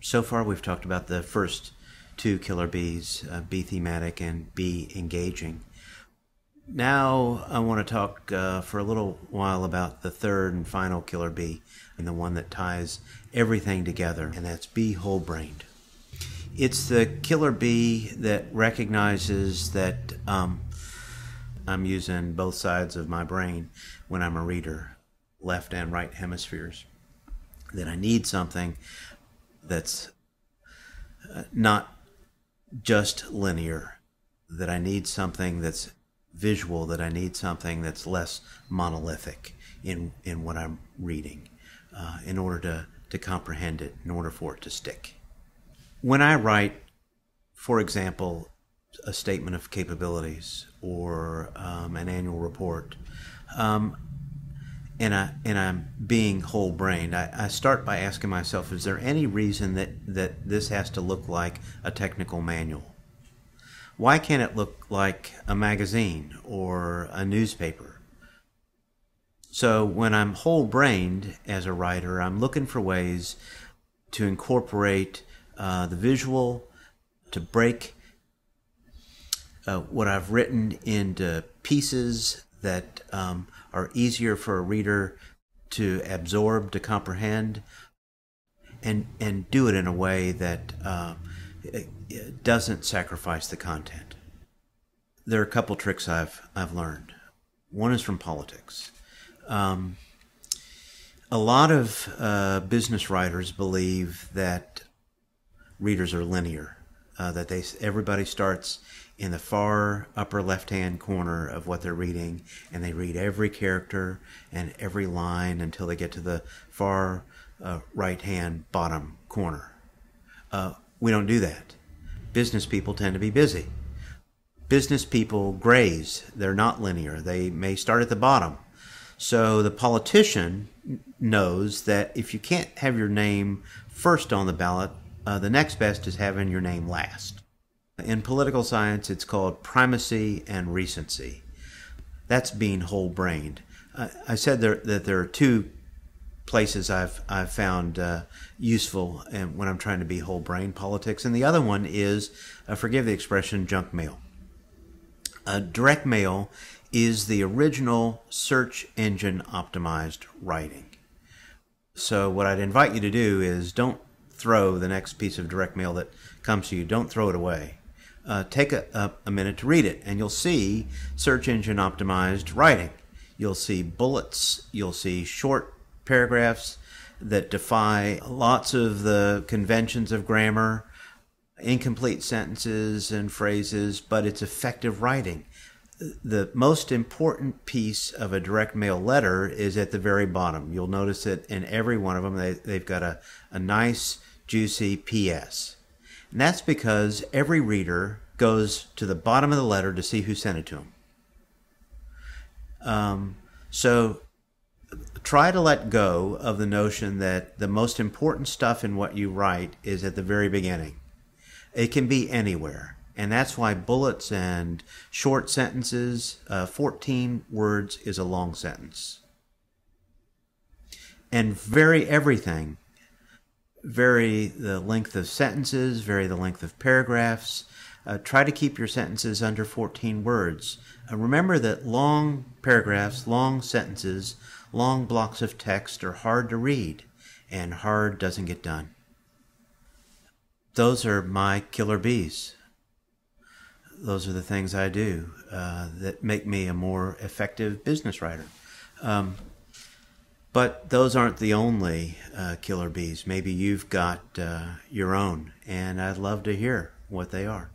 So far we've talked about the first two killer bees, be thematic and be engaging. Now I want to talk for a little while about the third and final killer bee, and the one that ties everything together, and that's be whole-brained. It's the killer bee that recognizes that I'm using both sides of my brain when I'm a reader, left and right hemispheres, that I need something that's not just linear, that I need something that's visual, that I need something that's less monolithic in what I'm reading in order to comprehend it, in order for it to stick. When I write, for example, a statement of capabilities or an annual report, and I'm being whole-brained, I start by asking myself, is there any reason that this has to look like a technical manual? Why can't it look like a magazine or a newspaper? So when I'm whole-brained as a writer, I'm looking for ways to incorporate the visual, to break what I've written into pieces that are easier for a reader to absorb, to comprehend, and do it in a way that it doesn't sacrifice the content. There are a couple tricks I've learned. One is from politics. A lot of business writers believe that readers are linear, that everybody starts in the far upper left-hand corner of what they're reading, and they read every character and every line until they get to the far right-hand bottom corner. We don't do that. Business people tend to be busy. Business people graze. They're not linear. They may start at the bottom. So the politician knows that if you can't have your name first on the ballot, the next best is having your name last. In political science, it's called primacy and recency. That's being whole-brained. I said that there are two places I've found useful when I'm trying to be whole-brained: politics, and the other one is, forgive the expression, junk mail. Direct mail is the original search engine optimized writing. So what I'd invite you to do is don't throw the next piece of direct mail that comes to you. Don't throw it away. Take a minute to read it, and you'll see search engine optimized writing. You'll see bullets. You'll see short paragraphs that defy lots of the conventions of grammar, incomplete sentences and phrases, but it's effective writing. The most important piece of a direct mail letter is at the very bottom. You'll notice that in every one of them, they've got a nice, juicy PS. And that's because every reader goes to the bottom of the letter to see who sent it to them. So try to let go of the notion that the most important stuff in what you write is at the very beginning. It can be anywhere. And that's why bullets and short sentences, 14 words is a long sentence. And vary everything. Vary the length of sentences, vary the length of paragraphs. Try to keep your sentences under 14 words. Remember that long paragraphs, long sentences, long blocks of text are hard to read, and hard doesn't get done. Those are my killer bees. Those are the things I do that make me a more effective business writer. But those aren't the only killer bees. Maybe you've got your own, and I'd love to hear what they are.